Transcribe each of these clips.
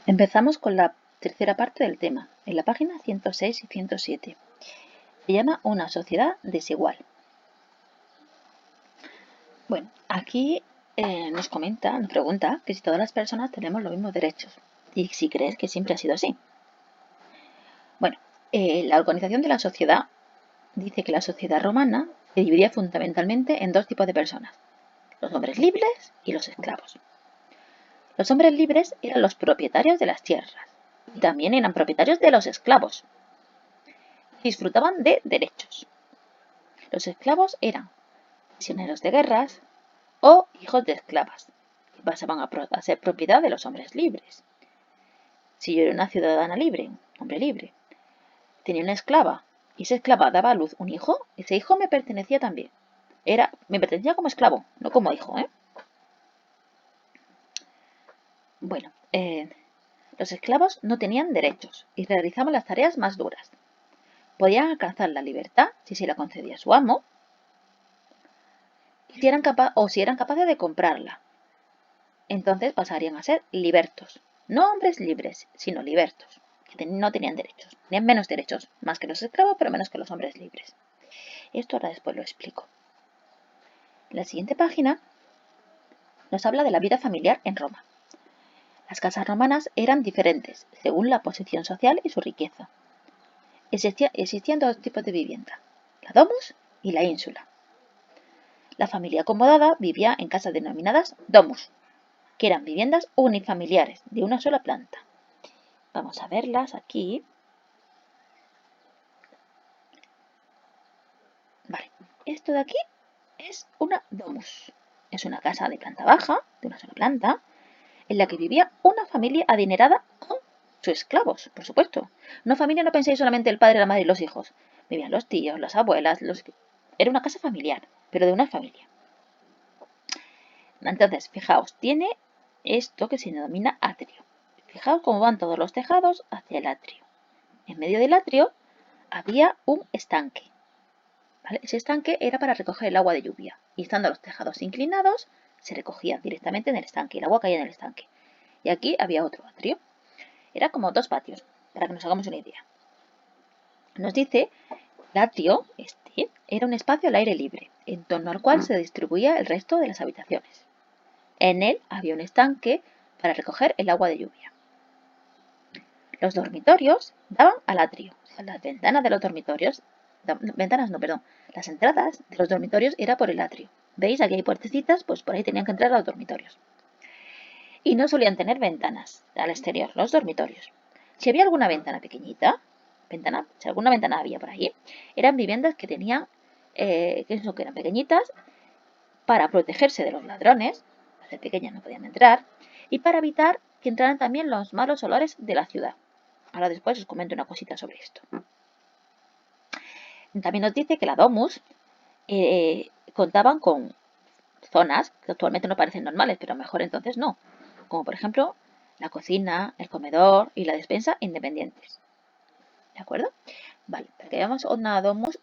Empezamos con la tercera parte del tema, en la página 106 y 107. Se llama Una sociedad desigual. Bueno, aquí nos pregunta que si todas las personas tenemos los mismos derechos y si crees que siempre ha sido así. Bueno, la organización de la sociedad dice que la sociedad romana se dividía fundamentalmente en dos tipos de personas, los hombres libres y los esclavos. Los hombres libres eran los propietarios de las tierras y también eran propietarios de los esclavos. Disfrutaban de derechos. Los esclavos eran prisioneros de guerras o hijos de esclavas, que pasaban a ser propiedad de los hombres libres. Si yo era una ciudadana libre, hombre libre, tenía una esclava y esa esclava daba a luz un hijo, ese hijo me pertenecía también. Me pertenecía como esclavo, no como hijo, ¿eh? Bueno, los esclavos no tenían derechos y realizaban las tareas más duras. Podían alcanzar la libertad si se la concedía su amo, si eran capaces de comprarla. Entonces pasarían a ser libertos. No hombres libres, sino libertos, que no tenían derechos. Tenían menos derechos, más que los esclavos, pero menos que los hombres libres. Esto ahora después lo explico. En la siguiente página nos habla de la vida familiar en Roma. Las casas romanas eran diferentes según la posición social y su riqueza. Existían dos tipos de vivienda, la domus y la ínsula. La familia acomodada vivía en casas denominadas domus, que eran viviendas unifamiliares de una sola planta. Vamos a verlas aquí. Vale, esto de aquí es una domus. Es una casa de planta baja, de una sola planta, en la que vivía una familia adinerada con sus esclavos, por supuesto. Una familia, no penséis solamente el padre, la madre y los hijos. Vivían los tíos, las abuelas, Era una casa familiar, pero de una familia. Entonces, fijaos, tiene esto que se denomina atrio. Fijaos cómo van todos los tejados hacia el atrio. En medio del atrio había un estanque. ¿Vale? Ese estanque era para recoger el agua de lluvia. Y estando los tejados inclinados, se recogía directamente en el estanque. El agua caía en el estanque. Y aquí había otro atrio. Era como dos patios, para que nos hagamos una idea. Nos dice el atrio, era un espacio al aire libre, en torno al cual se distribuía el resto de las habitaciones. En él había un estanque para recoger el agua de lluvia. Los dormitorios daban al atrio. O sea, las ventanas de los dormitorios, las entradas de los dormitorios era por el atrio. ¿Veis? Aquí hay puertecitas, pues por ahí tenían que entrar a los dormitorios. Y no solían tener ventanas al exterior, los dormitorios. Si había alguna ventana pequeñita, si alguna ventana había por ahí, eran viviendas que tenían, que eran pequeñitas, para protegerse de los ladrones, al ser pequeñas no podían entrar, y para evitar que entraran también los malos olores de la ciudad. Ahora después os comento una cosita sobre esto. También nos dice que la domus contaban con zonas que actualmente no parecen normales, pero a lo mejor entonces no. Como por ejemplo la cocina, el comedor y la despensa independientes. ¿De acuerdo? Vale, para que veamos una domus,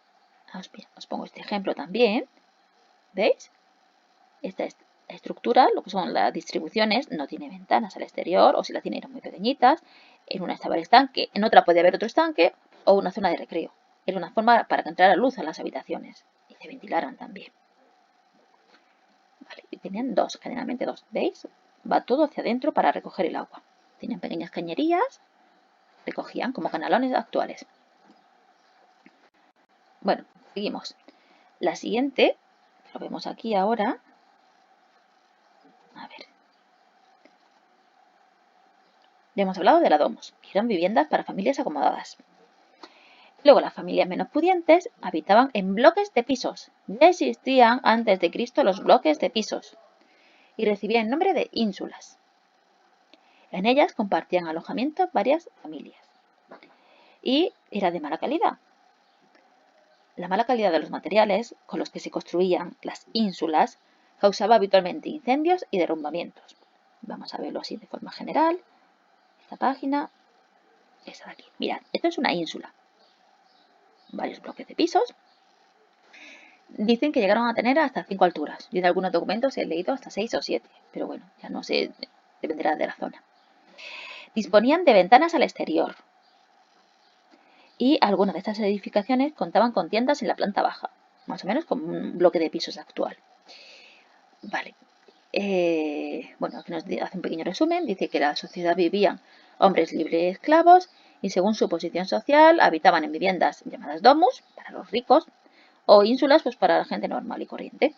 os pongo este ejemplo también. ¿Veis? Esta estructura, lo que son las distribuciones, no tiene ventanas al exterior, o si la tiene eran muy pequeñitas. En una estaba el estanque, en otra podía haber otro estanque o una zona de recreo. Era una forma para que entrara luz a las habitaciones y se ventilaran también. Vale, y tenían generalmente dos, ¿veis? Va todo hacia adentro para recoger el agua. Tenían pequeñas cañerías, recogían como canalones actuales. Bueno, seguimos. La siguiente, lo vemos aquí ahora. A ver. Ya hemos hablado de la domus, que eran viviendas para familias acomodadas. Luego las familias menos pudientes habitaban en bloques de pisos. Ya existían antes de Cristo los bloques de pisos y recibían el nombre de ínsulas. En ellas compartían alojamiento varias familias y era de mala calidad. La mala calidad de los materiales con los que se construían las ínsulas causaba habitualmente incendios y derrumbamientos. Vamos a verlo así de forma general. Esta página, esta de aquí. Mirad, esto es una ínsula. Varios bloques de pisos. Dicen que llegaron a tener hasta 5 alturas. Yo en algunos documentos he leído hasta 6 o 7. Pero bueno, ya no sé, dependerá de la zona. Disponían de ventanas al exterior. Y algunas de estas edificaciones contaban con tiendas en la planta baja, más o menos como un bloque de pisos actual. Vale. Bueno, aquí nos hace un pequeño resumen. Dice que en la sociedad vivían hombres libres y esclavos y según su posición social habitaban en viviendas llamadas domus, para los ricos, o ínsulas, pues para la gente normal y corriente.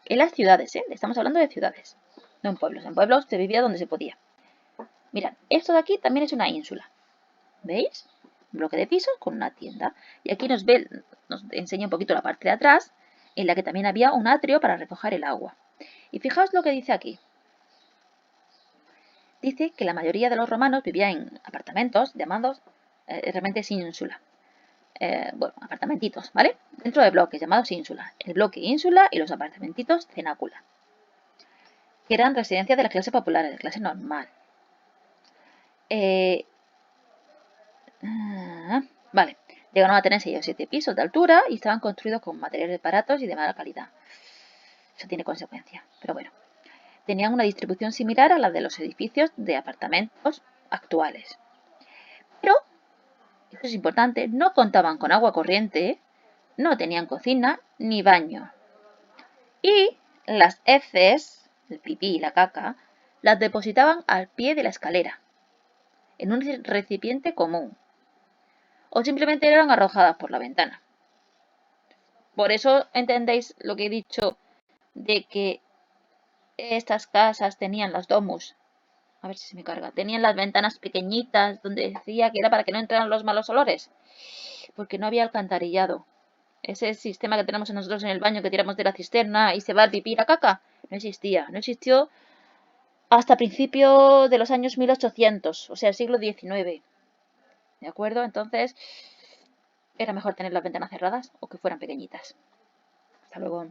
En las ciudades, estamos hablando de ciudades, no en pueblos. En pueblos se vivía donde se podía. Mirad, esto de aquí también es una ínsula. ¿Veis? Un bloque de pisos con una tienda. Y aquí nos enseña un poquito la parte de atrás, en la que también había un atrio para recoger el agua. Y fijaos lo que dice aquí. Dice que la mayoría de los romanos vivían en apartamentos llamados realmente ínsula. Bueno, apartamentitos, ¿vale? Dentro de bloques llamados ínsula. El bloque ínsula y los apartamentitos cenácula, que eran residencias de la clase popular, de la clase normal. Vale, llegaron a tener 6 o 7 pisos de altura y estaban construidos con materiales baratos y de mala calidad. Eso tiene consecuencias, pero bueno. Tenían una distribución similar a la de los edificios de apartamentos actuales. Pero, esto es importante, no contaban con agua corriente, no tenían cocina ni baño. Y las heces, el pipí y la caca, las depositaban al pie de la escalera, en un recipiente común. O simplemente eran arrojadas por la ventana. Por eso entendéis lo que he dicho de que estas casas tenían las domus. A ver si se me carga. Tenían las ventanas pequeñitas donde decía que era para que no entraran los malos olores. Porque no había alcantarillado. Ese sistema que tenemos nosotros en el baño que tiramos de la cisterna y se va el pipí y la caca. No existía. No existió hasta principios de los años 1800. O sea, el siglo XIX. ¿De acuerdo? Entonces, era mejor tener las ventanas cerradas o que fueran pequeñitas. Hasta luego.